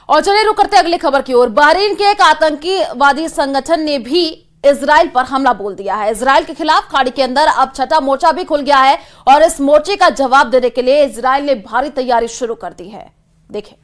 और चलिए रुक करते अगली खबर की ओर। बहरीन के एक आतंकीवादी संगठन ने भी इजराइल पर हमला बोल दिया है। इजराइल के खिलाफ खाड़ी के अंदर अब छठा मोर्चा भी खुल गया है और इस मोर्चे का जवाब देने के लिए इजराइल ने भारी तैयारी शुरू कर दी है। देखें।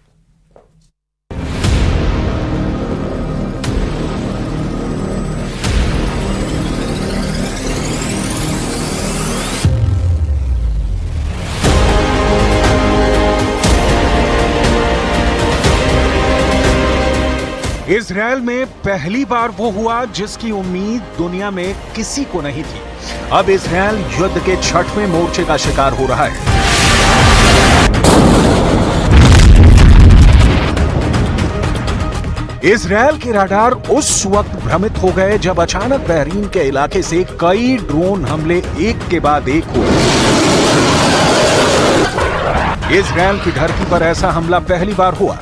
इजराइल में पहली बार वो हुआ जिसकी उम्मीद दुनिया में किसी को नहीं थी। अब इजराइल युद्ध के छठवें मोर्चे का शिकार हो रहा है। इजराइल के रडार उस वक्त भ्रमित हो गए जब अचानक बहरीन के इलाके से कई ड्रोन हमले एक के बाद एक हुए। इजराइल की धरती पर ऐसा हमला पहली बार हुआ।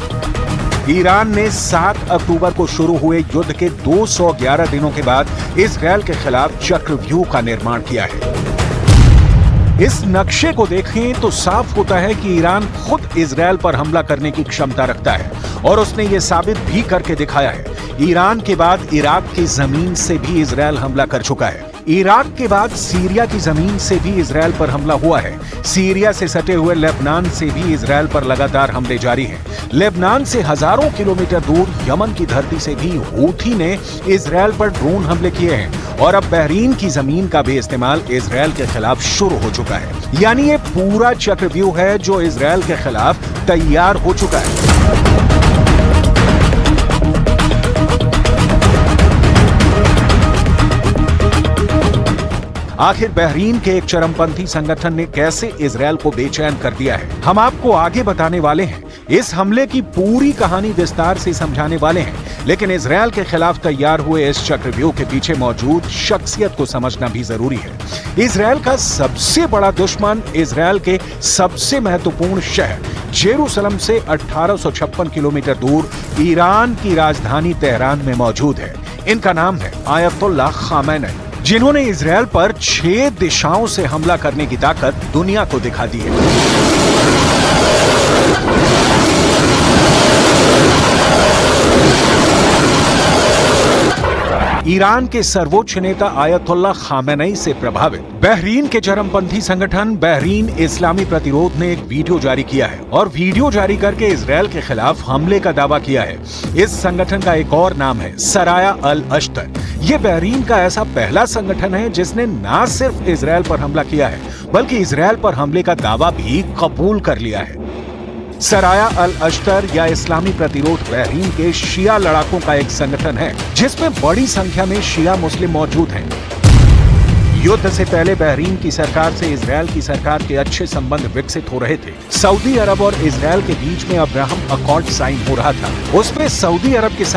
ईरान ने 7 अक्टूबर को शुरू हुए युद्ध के 211 दिनों के बाद इजराइल के खिलाफ चक्रव्यूह का निर्माण किया है। इस नक्शे को देखें तो साफ होता है कि ईरान खुद इजराइल पर हमला करने की क्षमता रखता है और उसने ये साबित भी करके दिखाया है। ईरान के बाद इराक की जमीन से भी इजराइल हमला कर चुका है। इराक के बाद सीरिया की जमीन से भी इजराइल पर हमला हुआ है। सीरिया से सटे हुए लेबनान से भी इजराइल पर लगातार हमले जारी हैं। लेबनान से हजारों किलोमीटर दूर यमन की धरती से भी हूथी ने इजराइल पर ड्रोन हमले किए हैं और अब बहरीन की जमीन का भी इस्तेमाल इजराइल के खिलाफ शुरू हो चुका है। यानी ये पूरा चक्रव्यूह है जो इजराइल के खिलाफ तैयार हो चुका है। आखिर बहरीन के एक चरमपंथी संगठन ने कैसे इजराइल को बेचैन कर दिया है, हम आपको आगे बताने वाले हैं। इस हमले की पूरी कहानी विस्तार से समझाने वाले हैं, लेकिन इजराइल के खिलाफ तैयार हुए इस चक्रव्यूह के पीछे मौजूद शख्सियत को समझना भी जरूरी है। इजराइल का सबसे बड़ा दुश्मन इजराइल के सबसे महत्वपूर्ण शहर जेरूसलम से 1856 किलोमीटर दूर ईरान की राजधानी तेहरान में मौजूद है। इनका नाम है आयतुल्लाह खामेनी, जिन्होंने इजराइल पर 6 दिशाओं से हमला करने की ताकत दुनिया को दिखा दी है। ईरान के सर्वोच्च नेता आयतुल्लाह खामेनी से प्रभावित बहरीन के चरमपंथी संगठन बहरीन इस्लामी प्रतिरोध ने एक वीडियो जारी किया है और वीडियो जारी करके इजराइल के खिलाफ हमले का दावा किया है। इस संगठन का एक और नाम है सराया अल अश्तर। ये बहरीन का ऐसा पहला संगठन है जिसने न सिर्फ इजराइल पर हमला किया है बल्कि इजराइल पर हमले का दावा भी कबूल कर लिया है। सराया अल अश्तर या इस्लामी प्रतिरोध बहरीन के शिया लड़ाकों का एक संगठन है जिसमें बड़ी संख्या में शिया मुस्लिम मौजूद हैं। युद्ध से पहले बहरीन की सरकार से इजराइल की सरकार के अच्छे संबंध विकसित हो रहे थे। सऊदी अरब और इजराइल के बीच में अब्राहम अकॉर्ड साइन हो रहा था। उसमें सऊदी अरब के